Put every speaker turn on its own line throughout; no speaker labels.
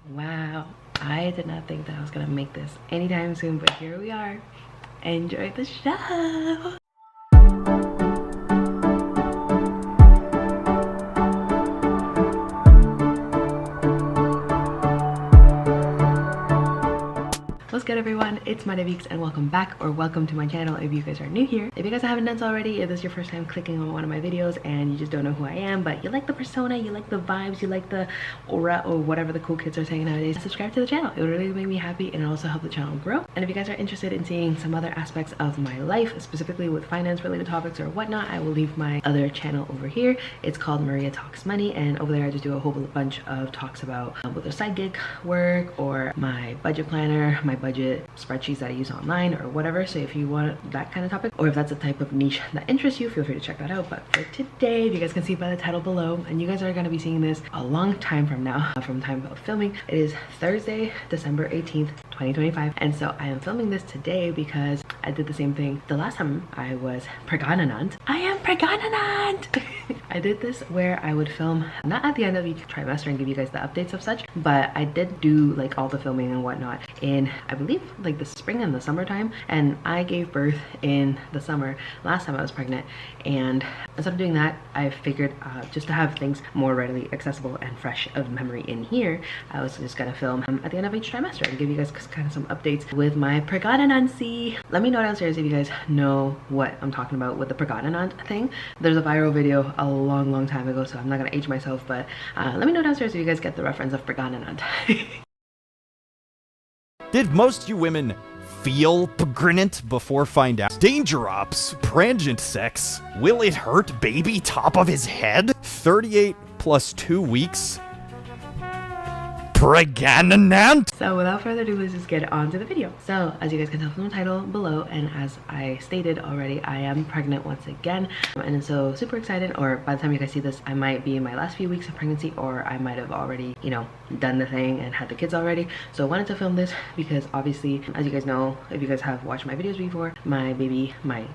Wow, I did not think that I was gonna make this anytime soon, but here we are. Enjoy the show. What's good, everyone? It's ItzMariaVicz and welcome back, or welcome to my channel if you guys are new here. If you guys haven't done so already, if this is your first time clicking on one of my videos and you just don't know who I am, but you like the persona, you like the vibes, you like the aura, or whatever the cool kids are saying nowadays, subscribe to the channel. It would really make me happy and also help the channel grow. And if you guys are interested in seeing some other aspects of my life, specifically with finance related topics or whatnot, I will leave my other channel over here. It's called Maria Talks Money, and over there I just do a whole bunch of talks about whether side gig work or my budget planner, my budget spreadsheets that I use online or whatever. So if you want that kind of topic, or if that's a type of niche that interests you, feel free to check that out. But for today, you guys can see by the title below, and you guys are going to be seeing this a long time from now, from time of filming. It is Thursday, December 18th, 2025, and so I am filming this today because I did the same thing the last time I was pregnant. I am pregnant. I did this where I would film not at the end of each trimester and give you guys the updates of such, but I did do like all the filming and whatnot in, I believe, like the spring and the summertime, and I gave birth in the summer last time I was pregnant. And instead of doing that, I figured just to have things more readily accessible and fresh of memory in here, I was just gonna film at the end of each trimester and give you guys kind of some updates with my pregnancy. Let me know downstairs if you guys know what I'm talking about with the pregnant thing. There's a viral video a long time ago, so I'm not gonna age myself, but let me know downstairs if you guys get the reference of pregnant.
Did most you women feel pregnant before find out? Danger ops, transient sex, will it hurt baby top of his head? 38 plus 2 weeks. Pregnant.
So without further ado, let's just get on to the video. So as you guys can tell from the title below, and as I stated already, I am pregnant once again, and so super excited. Or by the time you guys see this, I might be in my last few weeks of pregnancy, or I might have already, you know, done the thing and had the kids already. So I wanted to film this because obviously, as you guys know, if you guys have watched my videos before, my baby, my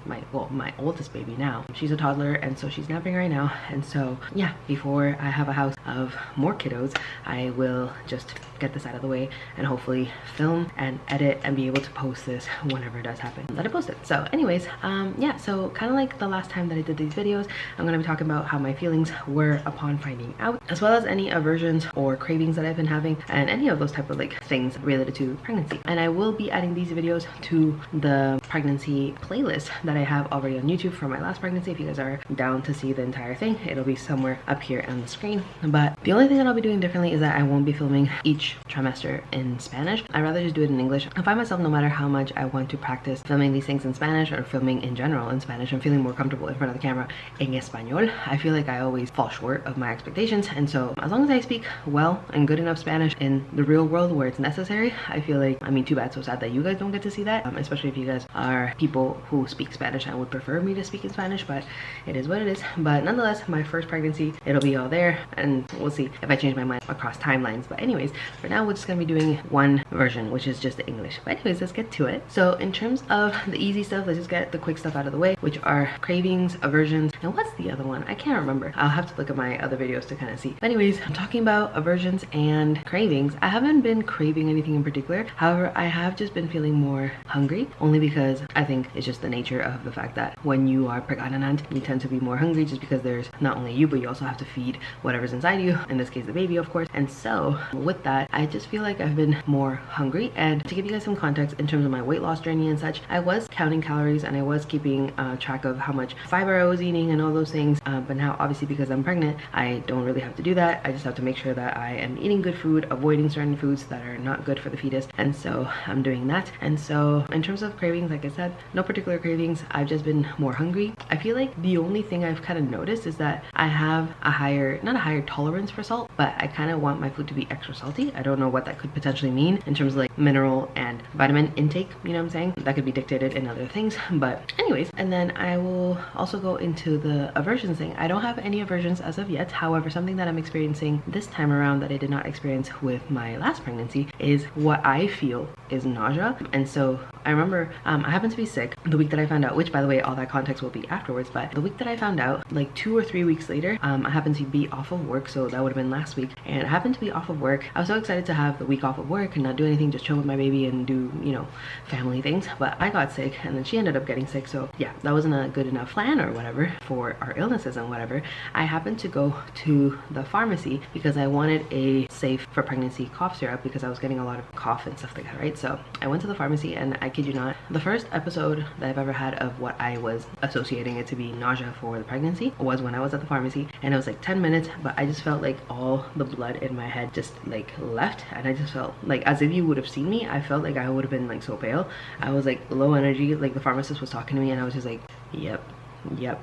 oldest baby now, she's a toddler, and so she's napping right now. And so yeah, before I have a house of more kiddos, I will just get this out of the way and hopefully film and edit and be able to post this whenever it does happen that I post it. So anyways, yeah, so kind of like the last time that I did these videos, I'm going to be talking about how my feelings were upon finding out, as well as any aversions or cravings that I've been having, and any of those type of like things related to pregnancy. And I will be adding these videos to the pregnancy playlist that I have already on YouTube for my last pregnancy. If you guys are down to see the entire thing, it'll be somewhere up here on the screen. But the only thing that I'll be doing differently is that I won't be filming each trimester in Spanish. I'd rather just do it in English. I find myself, no matter how much I want to practice filming these things in Spanish or filming in general in Spanish, I'm feeling more comfortable in front of the camera en español. I feel like I always fall short of my expectations, and so as long as I speak well and good enough Spanish in the real world where it's necessary, I feel like, I mean, too bad, so sad that you guys don't get to see that, especially if you guys are people who speak Spanish and would prefer me to speak in Spanish, but it is what it is. But nonetheless, my first pregnancy, it'll be all there, and we'll see if I change my mind across timelines. But anyways, for now, we're just gonna be doing one version, which is just the English. But anyways, let's get to it. So in terms of the easy stuff, let's just get the quick stuff out of the way, which are cravings, aversions, and what's the other one? I can't remember. I'll have to look at my other videos to kind of see. But anyways, I'm talking about aversions and cravings. I haven't been craving anything in particular. However, I have just been feeling more hungry, only because I think it's just the nature of the fact that when you are pregnant, you tend to be more hungry, just because there's not only you, but you also have to feed whatever's inside you, in this case the baby, of course. And so with that, I just feel like I've been more hungry. And to give you guys some context in terms of my weight loss journey and such, I was counting calories and I was keeping track of how much fiber I was eating and all those things, but now obviously because I'm pregnant, I don't really have to do that. I just have to make sure that I am eating good food, avoiding certain foods that are not good for the fetus, and so I'm doing that. And so in terms of cravings, like I said, no particular cravings. I've just been more hungry. I feel like the only thing I've kind of noticed is that I have a higher, not a higher tolerance for salt, but I kind of want my food to be extra salty. I don't know what that could potentially mean in terms of like mineral and vitamin intake, you know what I'm saying? That could be dictated in other things, but anyways. And then I will also go into the aversions thing. I don't have any aversions as of yet. However, something that I'm experiencing this time around that I did not experience with my last pregnancy is what I feel is nausea. And so I remember I happened to be sick the week that I found out, which by the way, all that context will be afterwards, but the week that I found out, like 2 or 3 weeks later, I happened to be off of work, so that would have been last week, and I happened to be off of work. I was so excited to have the week off of work and not do anything, just chill with my baby and do, you know, family things, but I got sick and then she ended up getting sick. So yeah, that wasn't a good enough plan or whatever for our illnesses and whatever. I happened to go to the pharmacy because I wanted a safe for pregnancy cough syrup because I was getting a lot of cough and stuff like that, right? So I went to the pharmacy, and I kid you not, the first episode that I've ever had of what I was associating it to be nausea for the pregnancy was when I was at the pharmacy, and it was like 10 minutes, but I just felt like all the blood in my head just like left, and I just felt like, as if you would have seen me, I felt like I would have been like so pale. I was like low energy, like the pharmacist was talking to me and I was just like, yep,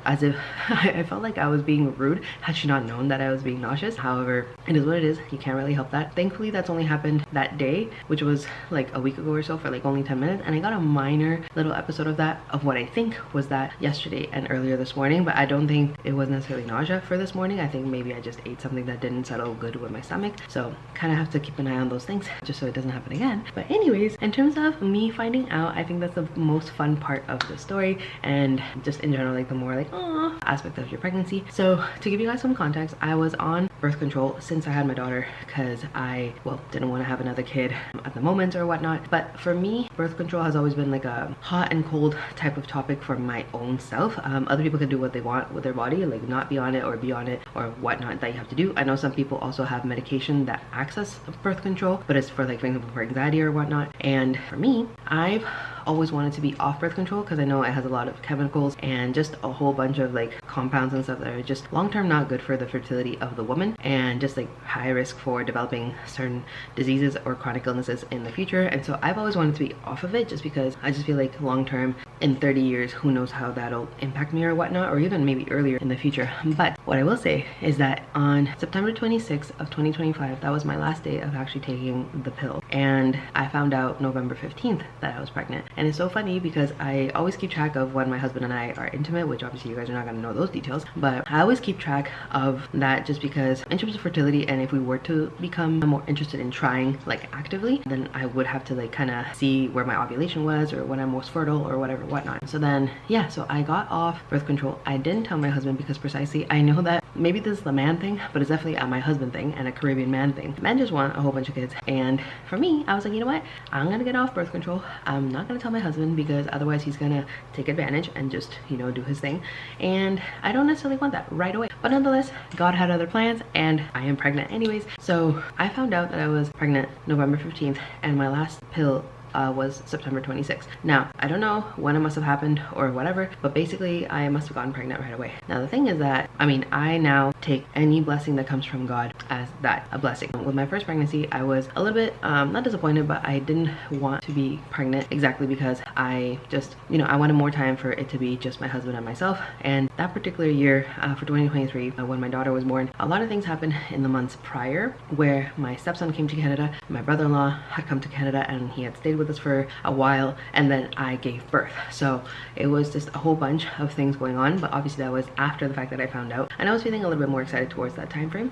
as if I felt like I was being rude had she not known that I was being nauseous. However, it is what it is, you can't really help that. Thankfully that's only happened that day, which was like a week ago or so, for like only 10 minutes, and I got a minor little episode of that, of what I think was that yesterday and earlier this morning, but I don't think it was necessarily nausea for this morning. I think maybe I just ate something that didn't settle good with my stomach, so kind of have to keep an eye on those things just so it doesn't happen again. But anyways, in terms of me finding out, I think that's the most fun part of the story, and just in general, like the more like aw aspect of your pregnancy. So to give you guys some context, I was on birth control since I had my daughter because I, well, didn't want to have another kid at the moment or whatnot. But for me, birth control has always been like a hot and cold type of topic for my own self. Other people can do what they want with their body, like not be on it or be on it or whatnot that you have to do. I know some people also have medication that acts as birth control, but it's for like, for example, for anxiety or whatnot. And for me, I've always wanted to be off birth control because I know it has a lot of chemicals and just a whole bunch of like compounds and stuff that are just long-term not good for the fertility of the woman, and just like high risk for developing certain diseases or chronic illnesses in the future. And so I've always wanted to be off of it just because I just feel like long-term, in 30 years, who knows how that'll impact me or whatnot, or even maybe earlier in the future. But what I will say is that on September 26th of 2025, that was my last day of actually taking the pill, and I found out November 15th that I was pregnant. And it's so funny because I always keep track of when my husband and I are intimate, which obviously you guys are not going to know those details, but I always keep track of that just because in terms of fertility, and if we were to become more interested in trying like actively, then I would have to like kind of see where my ovulation was or when I'm most fertile or whatever whatnot. So then yeah, so I got off birth control. I didn't tell my husband because precisely I know that maybe this is the man thing, but it's definitely a my husband thing and a Caribbean man thing. Men just want a whole bunch of kids, and for me, I was like, you know what, I'm gonna get off birth control. I'm not gonna tell my husband because otherwise he's gonna take advantage and just, you know, do his thing, and I don't necessarily want that right away. But nonetheless, God had other plans and I am pregnant anyways. So I found out that I was pregnant November 15th and my last pill was September 26th. Now, I don't know when it must have happened or whatever, but basically I must have gotten pregnant right away. Now, the thing is that, I mean, I now take any blessing that comes from God as that, a blessing. With my first pregnancy, I was a little bit, not disappointed, but I didn't want to be pregnant exactly because I just, you know, I wanted more time for it to be just my husband and myself. And that particular year, for 2023, when my daughter was born, a lot of things happened in the months prior where my stepson came to Canada, my brother-in-law had come to Canada, and he had stayed with us for a while, and then I gave birth. So it was just a whole bunch of things going on, but obviously that was after the fact that I found out, and I was feeling a little bit more excited towards that time frame.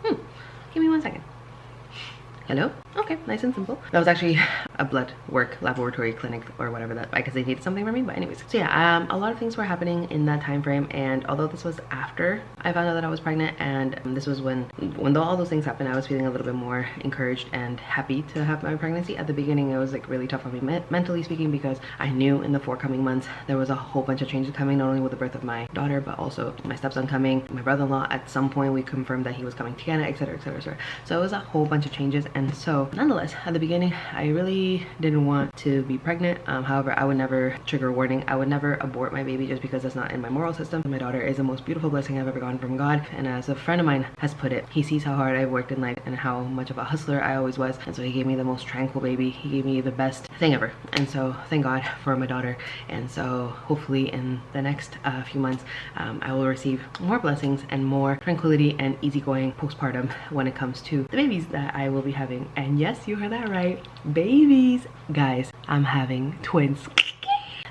Give me 1 second. Hello? Okay, nice and simple. That was actually a blood work laboratory clinic or whatever, that I guess they needed something from me, but anyways. So yeah, a lot of things were happening in that time frame, and although this was after I found out that I was pregnant, and this was when all those things happened, I was feeling a little bit more encouraged and happy to have my pregnancy. At the beginning, it was like really tough on me mentally speaking, because I knew in the forthcoming months there was a whole bunch of changes coming, not only with the birth of my daughter, but also my stepson coming, my brother-in-law. At some point we confirmed that he was coming to Canada, etc, etc, etc. So it was a whole bunch of changes, and so nonetheless, at the beginning, I really didn't want to be pregnant. However, I would never, trigger warning, I would never abort my baby just because that's not in my moral system. My daughter is the most beautiful blessing I've ever gotten from God, and as a friend of mine has put it, he sees how hard I've worked in life and how much of a hustler I always was, and so he gave me the most tranquil baby. He gave me the best thing ever, and so thank God for my daughter. And so hopefully in the next few months, I will receive more blessings and more tranquility and easygoing postpartum when it comes to the babies that I will be having. And yes, you heard that right, babies. Guys, I'm having twins.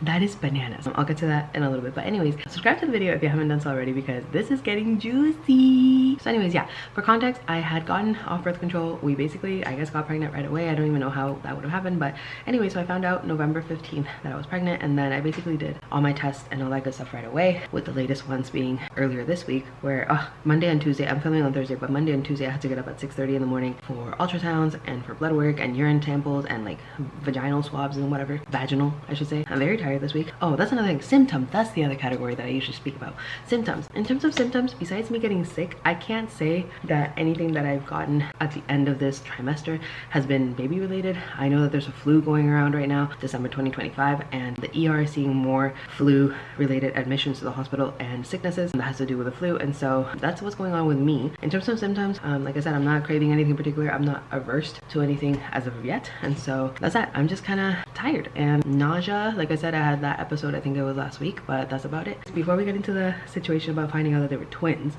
That is bananas. I'll get to that in a little bit, but anyways, subscribe to the video if you haven't done so already because this is getting juicy. So anyways, yeah, for context, I had gotten off birth control. We basically, I guess, got pregnant right away. I don't even know how that would have happened, but anyway, so I found out November 15th that I was pregnant, and then I basically did all my tests and all that good stuff right away, with the latest ones being earlier this week, where Monday and Tuesday, I'm filming on Thursday, but Monday and Tuesday I had to get up at 6:30 in the morning for ultrasounds and for blood work and urine samples and like vaginal swabs and whatever. Vaginal, I should say. I'm very tired this week. Oh, that's another thing. Symptoms. That's the other category that I usually speak about. Symptoms. In terms of symptoms, besides me getting sick, I can't say that anything that I've gotten at the end of this trimester has been baby related. I know that there's a flu going around right now, December 2025, and the ER is seeing more flu related admissions to the hospital and sicknesses, and that has to do with the flu, and so that's what's going on with me. In terms of symptoms, like I said, I'm not craving anything particular. I'm not averse to anything as of yet, and so that's that. I'm just kind of tired and nausea. Like I said, I had that episode, I think it was last week, but that's about it. Before we get into the situation about finding out that they were twins,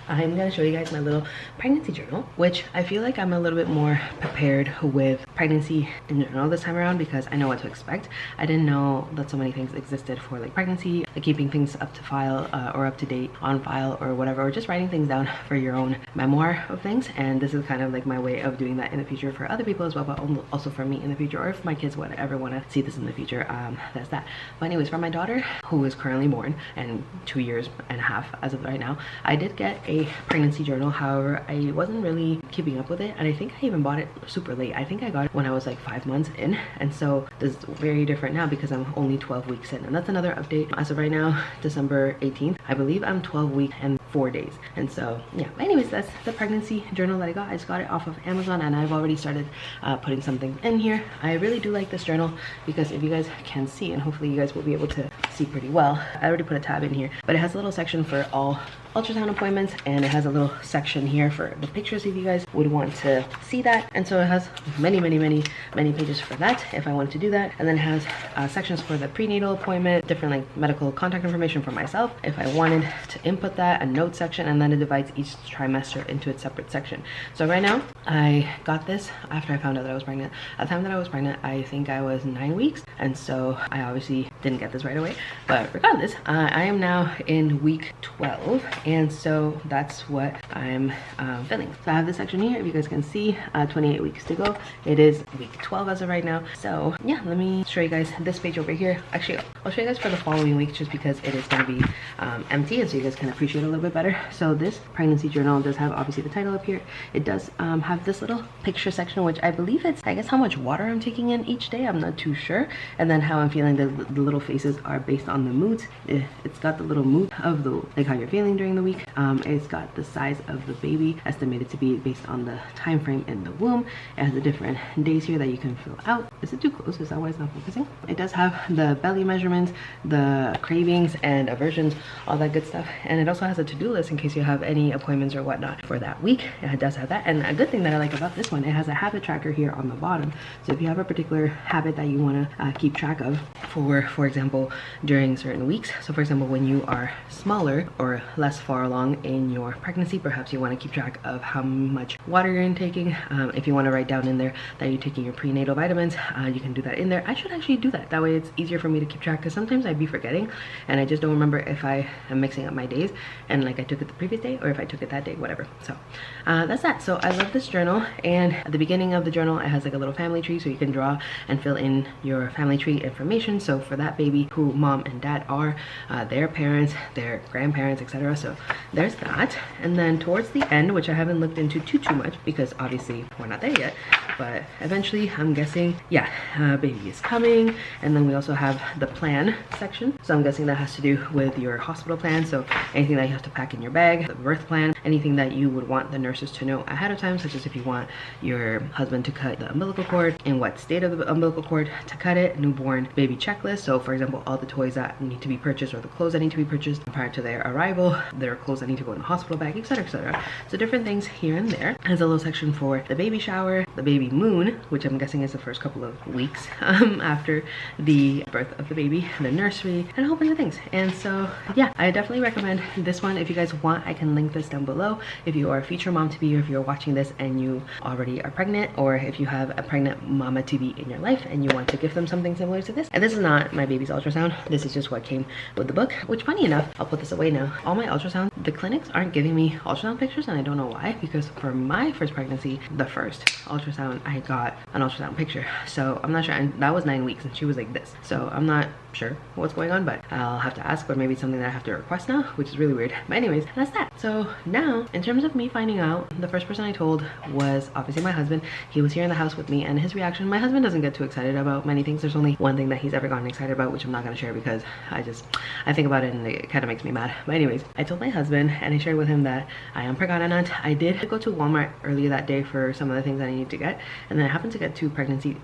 I'm gonna show you guys my little pregnancy journal, which I feel like I'm a little bit more prepared with pregnancy in general this time around because I know what to expect. I didn't know that so many things existed for like pregnancy, like keeping things up to file or up to date on file or whatever, or just writing things down for your own memoir of things. And this is kind of like my way of doing that in the future for other people as well, but also for me in the future, or if my kids would ever want to see this in the future, that's that. But anyways, for my daughter, who is currently born and 2 years and a half as of right now, I did get a pregnancy journal. However, I wasn't really keeping up with it, and I think I even bought it super late. I think I got it when I was like 5 months in, and so this is very different now because I'm only 12 weeks in, and that's another update. As of right now, December 18th, I believe I'm 12 weeks and 4 days, and so yeah. But anyways, that's the pregnancy journal that I got. I just got it off of Amazon, and I've already started putting something in here. I really do like this journal because if you guys can see, and hopefully you guys will be able to see pretty well, I already put a tab in here, but it has a little section for all ultrasound appointments, and it has a little section here for the pictures if you guys would want to see that. And so it has many pages for that if I wanted to do that. And then it has sections for the prenatal appointment, different like medical contact information for myself if I wanted to input that, a note section, and then it divides each trimester into its separate section. So right now I got this after I found out that I was pregnant. At the time that I was pregnant, I think I was 9 weeks, and so I obviously didn't get this right away, but regardless, I am now in week 12, and so that's what I'm filling. So I have this section here, if you guys can see, 28 weeks to go. It is week 12 as of right now. So yeah, let me show you guys this page over here. Actually, I'll show you guys for the following week just because it is going to be empty, and so you guys can appreciate it a little bit better. So this pregnancy journal does have obviously the title up here. It does have this little picture section, which I believe it's, I guess, how much water I'm taking in each day. I'm not too sure. And then how I'm feeling. The little faces are based on the moods. It's got the little mood of the, like, how you're feeling during the week. It's got the size of the baby estimated to be based on the time frame in the womb. It has the different days here that you can fill out. Is it too close? Is that why it's not focusing? It does have the belly measurements, the cravings and aversions, all that good stuff. And it also has a to-do list in case you have any appointments or whatnot for that week. It does have that. And a good thing that I like about this one, it has a habit tracker here on the bottom. So if you have a particular habit that you want to keep track of for example, during certain weeks. So for example, when you are smaller or less far along in your pregnancy, perhaps you want to keep track of how much water you're intaking. If you want to write down in there that you're taking your prenatal vitamins, you can do that in there. I should actually do that. That way it's easier for me to keep track, because sometimes I'd be forgetting and I just don't remember if I am mixing up my days and like I took it the previous day or if I took it that day, whatever. So that's that. So I love this journal, and at the beginning of the journal it has like a little family tree, so you can draw and fill in your family tree information. So for that baby, who mom and dad are, their parents, their grandparents, etc. So there's that. And then towards the end, which I haven't looked into too much because obviously we're not there yet, but eventually I'm guessing, yeah, baby is coming. And then we also have the plan section, so I'm guessing that has to do with your hospital plan. So anything that you have to pack in your bag, the birth plan, anything that you would want the nurses to know ahead of time, such as if you want your husband to cut the umbilical cord, in what state of the umbilical cord to cut it, newborn baby checklist. So for example, all the toys that need to be purchased or the clothes that need to be purchased prior to their arrival, their clothes that need to go in the hospital bag, etc., etc. So different things here and there. There's a little section for the baby shower, the baby moon, which I'm guessing is the first couple of weeks after the birth of the baby, the nursery, and a whole bunch of things. And so yeah, I definitely recommend this one. If you guys want, I can link this down below. If you are a future mom to be, or if you're watching this and you already are pregnant, or if you have a pregnant mama to be in your life and you want to give them something similar to this. And this is not my baby's ultrasound, this is just what came with the book, which funny enough, I'll put this away now. All my ultrasound, the clinics aren't giving me ultrasound pictures, and I don't know why, because for my first pregnancy, the first ultrasound, I got an ultrasound picture. So I'm not sure, and that was 9 weeks and she was like this. So I'm not sure what's going on, but I'll have to ask, or maybe it's something that I have to request now, which is really weird. But anyways, that's that. So now, in terms of me finding out, the first person I told was obviously my husband. He was here in the house with me, and his reaction, my husband doesn't get too excited about many things. There's only one thing that he's ever gotten excited about, which I'm not going to share because I think about it and it kind of makes me mad. But anyways, I told my husband and I shared with him that I am pregnant. I did go to Walmart earlier that day for some of the things that I need to get, and then I happened to get a pregnancy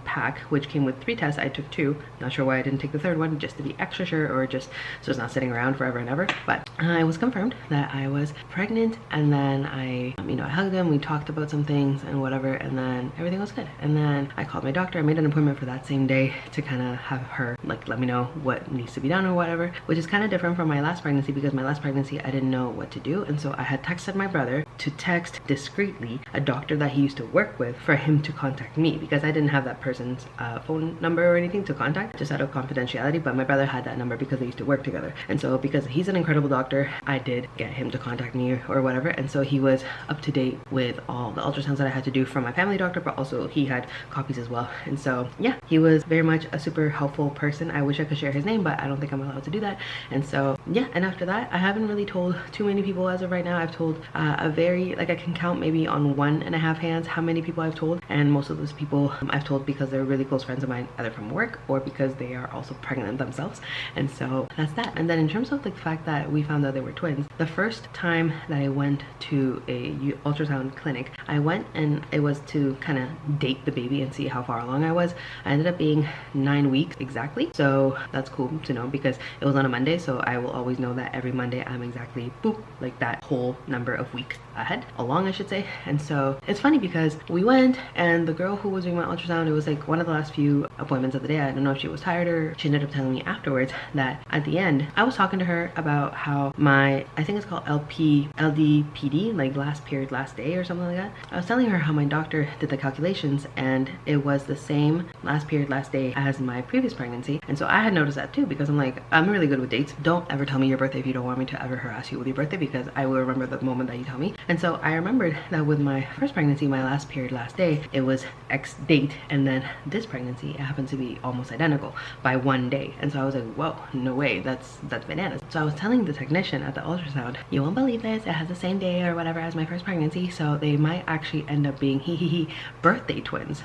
pack, which came with 3 tests. I took 2. Not sure why I didn't take the 3rd one, just to be extra sure, or just so it's not sitting around forever and ever. But I was confirmed that I was pregnant, and then I hugged him, we talked about some things and whatever, and then everything was good. And then I called my doctor. I made an appointment for that same day to kind of have her like let me know what needs to be done or whatever, which is kind of different from my last pregnancy, because my last pregnancy I didn't know what to do, and so I had texted my brother to text discreetly a doctor that he used to work with for him to contact me, because I didn't have that person's phone number or anything to contact, just out of confidentiality. But my brother had that number because they used to work together, and so because he's an incredible doctor, I did get him to contact me or whatever. And so he was up to date with all the ultrasounds that I had to do from my family doctor, but also he had copies as well. And so yeah, he was very much a super helpful person. I wish I could share his name, but I don't think I'm allowed to do that. And so yeah, and after that I haven't really told too many people as of right now. I've told a very, like, I can count maybe on 1.5 hands how many people I've told, and most of those people I've told because they're really close friends of mine, either from work or because they are also pregnant themselves. And so that's that. And then in terms of the fact that we found out they were twins, the first time that I went to a ultrasound clinic, I went and it was to kind of date the baby and see how far along I was. I ended up being 9 weeks exactly, so that's cool to know because it was on a Monday, so I will always know that every Monday I'm exactly boop, like that whole number of weeks ahead, along I should say. And so it's funny because we went, and the girl who was doing my ultrasound, it was like one of the last few appointments of the day. I don't know if she was tired, or she ended up telling me afterwards that at the end I was talking to her about how my, I think it's called LDPD, like last period last day or something like that. I was telling her how my doctor did the calculations and it was the same last period last day as my previous pregnancy. And so I had noticed that too, because I'm like, I'm really good with dates. Don't ever tell me your birthday if you don't want me to ever harass you with your birthday, because I will remember the moment that you tell me. And so I remembered that with my first pregnancy, my last period last day, it was X date, and then this pregnancy, it happened to be almost identical by 1 day. And so I was like, whoa, no way, that's bananas. So I was telling the technician at the ultrasound, you won't believe this, it has the same day or whatever as my first pregnancy, so they might actually end up being birthday twins.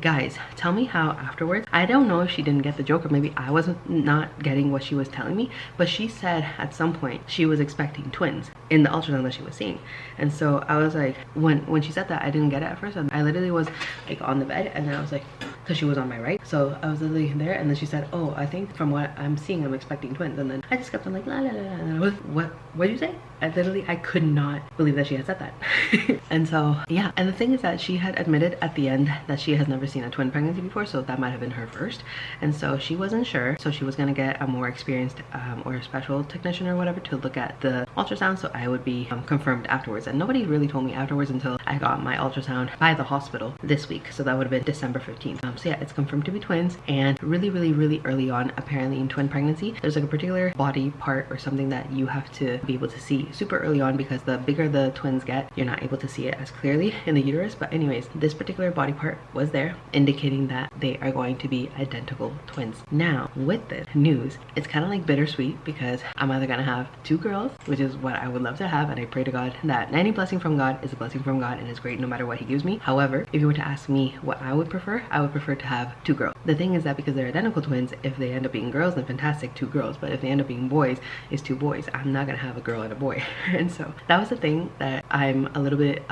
Guys, tell me how afterwards, I don't know if she didn't get the joke, or maybe I wasn't not getting what she was telling me, but she said at some point she was expecting twins in the ultrasound that she was seeing. And so I was like, when she said that, I didn't get it at first. I literally was like on the bed, and then I was like, because she was on my right, so I was literally there, and then she said, oh, I think from what I'm seeing, I'm expecting twins. And then I just kept on like la la la, and I was, what did you say? I could not believe that she had said that. And so yeah, and the thing is that she had admitted at the end that she has never seen a twin pregnancy before, so that might have been her first. And so she wasn't sure, so she was gonna get a more experienced or a special technician or whatever to look at the ultrasound, so I would be confirmed afterwards. And nobody really told me afterwards until I got my ultrasound by the hospital this week, so that would have been December 15th. So yeah, it's confirmed to be twins. And really early on, apparently in twin pregnancy, there's like a particular body part or something that you have to be able to see super early on, because the bigger the twins get, you're not able to see it as clearly in the uterus. But anyways, this particular body part was there, indicating that they are going to be identical twins. Now with this news, it's kind of like bittersweet, because I'm either gonna have 2 girls, which is what I would love to have, and I pray to God that any blessing from God is a blessing from God and is great no matter what he gives me. However, if you were to ask me what I would prefer to have 2 girls. The thing is that because they're identical twins, if they end up being girls, then fantastic, 2 girls. But if they end up being boys, it's 2 boys. I'm not gonna have a girl and a boy. boy. And so that was the thing that I'm a little bit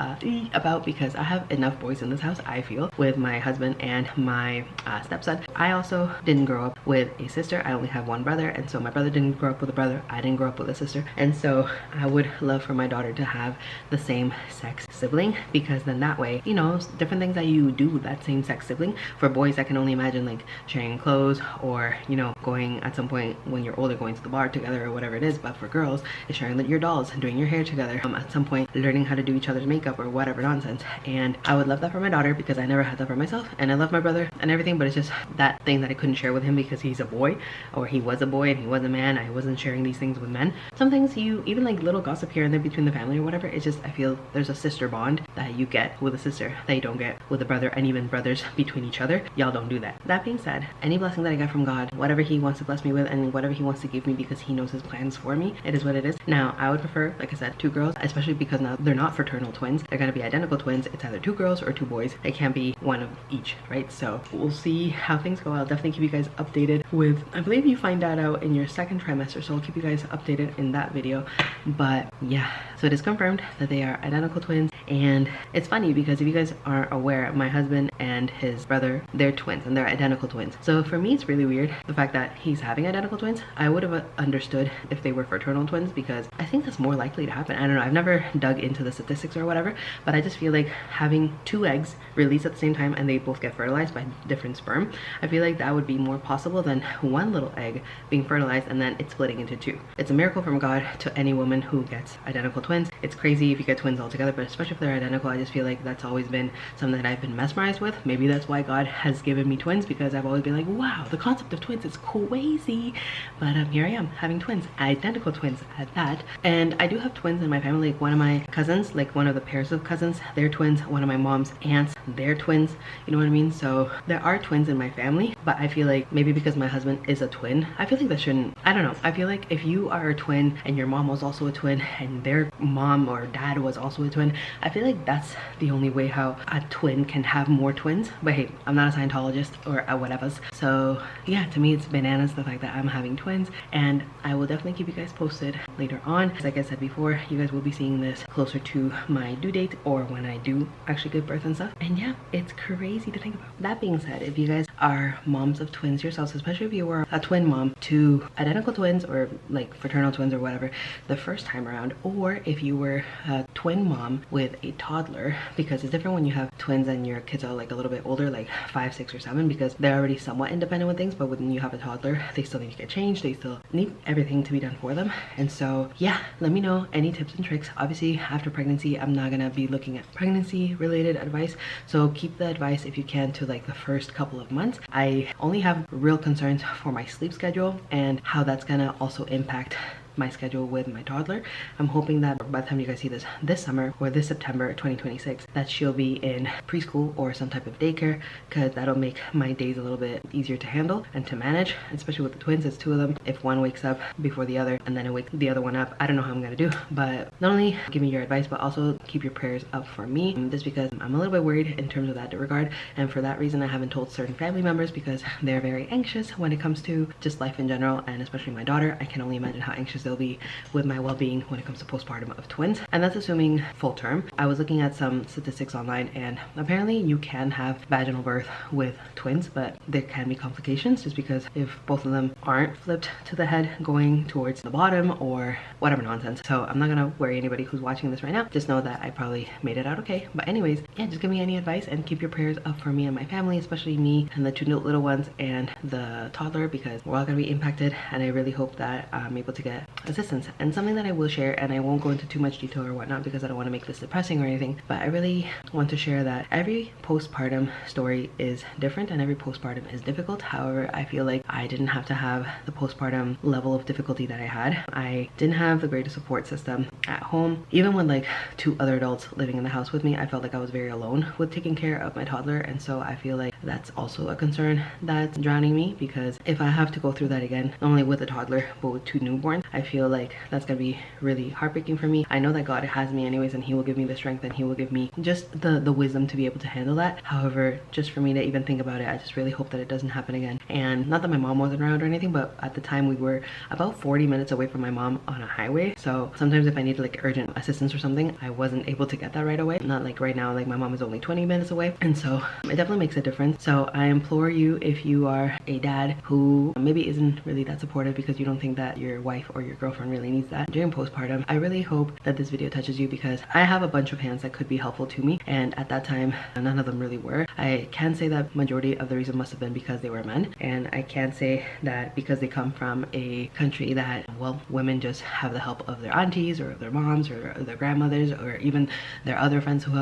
about, because I have enough boys in this house, I feel, with my husband and my stepson. I also didn't grow up with a sister. I only have one brother, and so my brother didn't grow up with a brother. I didn't grow up with a sister, and so I would love for my daughter to have the same sex sibling, because then that way, you know, different things that you do with that same sex sibling. For boys, I can only imagine like sharing clothes, or, you know, going at some point when you're older, going to the bar together or whatever it is. But for girls, it's sharing your dolls and doing your hair together, at some point learning how to do each other's makeup or whatever nonsense. And I would love that for my daughter, because I never had that for myself, and I love my brother and everything, but it's just that thing that I couldn't share with him because he's a boy, or he was a boy and he was a man. I wasn't sharing these things with men. Some things, you even like little gossip here and there between the family or whatever, it's just, I feel there's a sister bond that you get with a sister that you don't get with a brother, and even brothers between each other, y'all don't do that. That being said, any blessing that I get from God, whatever he wants to bless me with and whatever he wants to give me, because he knows his plans for me, it is what it is. Now I would prefer, like I said, 2 girls, especially because now they're not fraternal twins, they're gonna be identical twins. It's either 2 girls or 2 boys. It can't be one of each, right? So we'll see how things go. I'll definitely keep you guys updated with, I believe you find that out in your 2nd trimester, so I'll keep you guys updated in that video. But yeah, so it is confirmed that they are identical twins. And it's funny because if you guys aren't aware, my husband and his brother, they're twins, and they're identical twins. So for me, it's really weird the fact that he's having identical twins. I would have understood if they were fraternal twins, because I think that's more likely to happen. I don't know, I've never dug into the statistics or whatever, but I just feel like having 2 eggs released at the same time and they both get fertilized by different sperm, I feel like that would be more possible than 1 little egg being fertilized and then it's splitting into 2. It's a miracle from God to any woman who gets identical twins. It's crazy if you get twins all together, but especially if they're identical, I just feel like that's always been something that I've been mesmerized with. Maybe that's why God has given me twins, because I've always been like, wow, the concept of twins is crazy. But here I am having twins, identical twins at that. And I do have twins in my family. Like one of my cousins, like one of the pairs of cousins, they're twins. One of my mom's aunts, they're twins. You know what I mean? So there are twins in my family, but I feel like maybe because my husband is a twin, I feel like that shouldn't, I don't know. I feel like if you are a twin and your mom was also a twin and their mom or dad was also a twin, I feel like that's the only way how a twin can have more twins. But hey, I'm not a Scientologist or a whatever. So yeah, to me it's bananas the fact that I'm having twins, and I will definitely keep you guys posted later on. Like I said before, you guys will be seeing this closer to my due date or when I do actually give birth and stuff. And yeah, it's crazy to think about. That being said, if you guys are moms of twins yourselves, especially if you were a twin mom to identical twins or like fraternal twins or whatever the first time around, or if you were a twin mom with a toddler, because it's different when you have twins and your kids are like a little bit older, like 5, 6, or 7, because they're already somewhat independent with things. But when you have a toddler, they still need to get changed, they still need everything to be done for them. And so yeah, let me know any tips and tricks. Obviously after pregnancy, I'm not gonna be looking at pregnancy related advice, so keep the advice if you can to like the first couple of months. I only have real concerns for my sleep schedule and how that's gonna also impact my schedule with my toddler. I'm hoping that by the time you guys see this summer or this September 2026, that she'll be in preschool or some type of daycare, because that'll make my days a little bit easier to handle and to manage, especially with the twins. It's 2 of them. If one wakes up before the other and then I wake the other one up, I don't know how I'm gonna do. But not only give me your advice, but also keep your prayers up for me, just because I'm a little bit worried in terms of that regard. And for that reason, I haven't told certain family members, because they're very anxious when it comes to just life in general, and especially my daughter. I can only imagine how anxious they'll be with my well-being when it comes to postpartum of twins, and that's assuming full term. I was looking at some statistics online, and apparently you can have vaginal birth with twins, but there can be complications, just because if both of them aren't flipped to the head going towards the bottom or whatever nonsense. So I'm not gonna worry anybody who's watching this right now. Just know that I probably made it out okay. But anyways, yeah, just give me any advice and keep your prayers up for me and my family, especially me and the 2 little ones and the toddler, because we're all gonna be impacted, and I really hope that I'm able to get assistance. And something that I will share, and I won't go into too much detail or whatnot because I don't want to make this depressing or anything, but I really want to share that every postpartum story is different and every postpartum is difficult. However, I feel like I didn't have to have the postpartum level of difficulty that I had. I didn't have the greatest support system at home. Even with like 2 other adults living in the house with me, I felt like I was very alone with taking care of my toddler. And so I feel like that's also a concern that's drowning me, because if I have to go through that again, not only with a toddler but with 2 newborns, I feel like that's gonna be really heartbreaking for me. I know that God has me anyways, and he will give me the strength and he will give me just the wisdom to be able to handle that. However, just for me to even think about it, I just really hope that it doesn't happen again. And not that my mom wasn't around or anything, but at the time we were about 40 minutes away from my mom on a highway, so sometimes if I needed like urgent assistance or something, I wasn't able to get that right away. Not like right now, like my mom is only 20 minutes away, and so it definitely makes a difference. So I implore you, if you are a dad who maybe isn't really that supportive because you don't think that your wife or your girlfriend really needs that during postpartum, I really hope that this video touches you, because I have a bunch of hands that could be helpful to me, and at that time none of them really were. I can say that majority of the reason must have been because they were men, and I can say that because they come from a country that, well, women just have the help of their aunties or their moms or their grandmothers or even their other friends who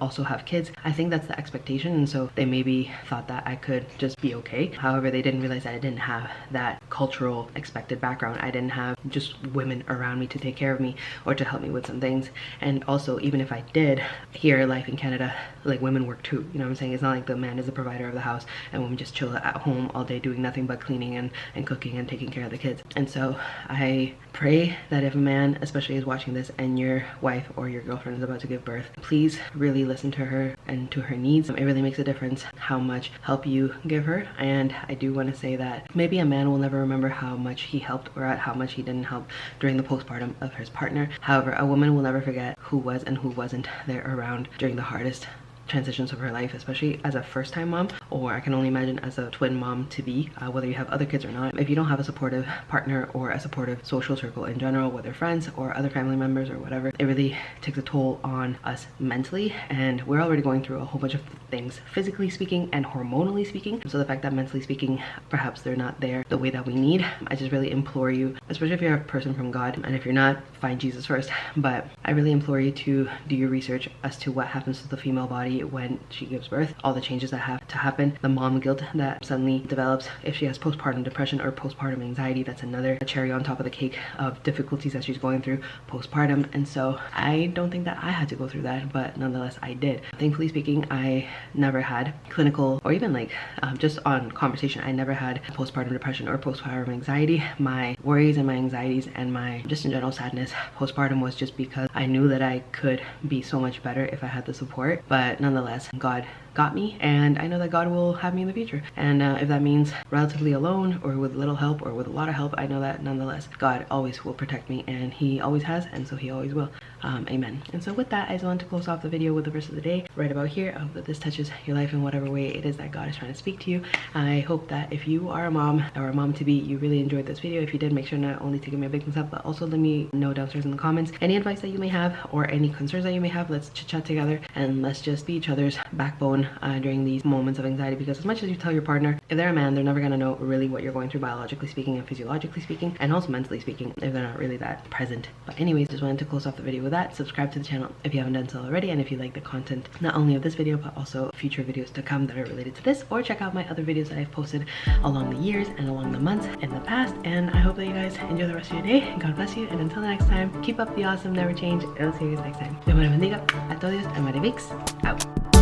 also have kids. I think that's the expectation, and so they maybe thought that I could just be okay. However, they didn't realize that I didn't have that cultural expected background. I didn't have just women around me to take care of me or to help me with some things. And also, even if I did, here life in Canada, like, women work too, you know what I'm saying? It's not like the man is the provider of the house and women just chill at home all day doing nothing but cleaning and cooking and taking care of the kids. And so I pray that if a man especially is watching this and your wife or your girlfriend is about to give birth, please really listen to her and to her needs. It really makes a difference how much help you give her. And I do want to say that maybe a man will never remember how much he helped or how much he didn't help during the postpartum of his partner. However, a woman will never forget who was and who wasn't there around during the hardest transitions of her life, especially as a first-time mom, or I can only imagine as a twin mom to be, whether you have other kids or not. If you don't have a supportive partner or a supportive social circle in general, whether friends or other family members or whatever, it really takes a toll on us mentally, and we're already going through a whole bunch of things, physically speaking and hormonally speaking. So the fact that mentally speaking, perhaps they're not there the way that we need, I just really implore you, especially if you're a person from God, and if you're not, find Jesus first, but I really implore you to do your research as to what happens to the female body when she gives birth, all the changes that have to happen, the mom guilt that suddenly develops if she has postpartum depression or postpartum anxiety. That's another cherry on top of the cake of difficulties that she's going through postpartum. And so I don't think that I had to go through that, but nonetheless I did. Thankfully speaking, I never had clinical or even like just on conversation, I never had postpartum depression or postpartum anxiety. My worries and my anxieties and my just in general sadness postpartum was just because I knew that I could be so much better if I had the support. But nonetheless, God got me, and I know that God will have me in the future. And if that means relatively alone or with little help or with a lot of help, I know that nonetheless God always will protect me, and he always has, and so he always will. Amen. And so with that, I just wanted to close off the video with the verse of the day right about here. I hope that this touches your life in whatever way it is that God is trying to speak to you. I hope that if you are a mom or a mom to be, you really enjoyed this video. If you did, make sure not only to give me a big thumbs up, but also let me know downstairs in the comments any advice that you may have or any concerns that you may have. Let's chit chat together and let's just be each other's backbone during these moments of anxiety, because as much as you tell your partner, if they're a man, they're never going to know really what you're going through biologically speaking and physiologically speaking, and also mentally speaking, if they're not really that present. But anyways, just wanted to close off the video with that. Subscribe to the channel if you haven't done so already, and if you like the content not only of this video but also future videos to come that are related to this, or check out my other videos that I've posted along the years and along the months in the past. And I hope that you guys enjoy the rest of your day. God bless you, and until the next time, keep up the awesome, never change, and I'll see you guys next time. Dios me bendiga a todos, ItzMariaVicz, out.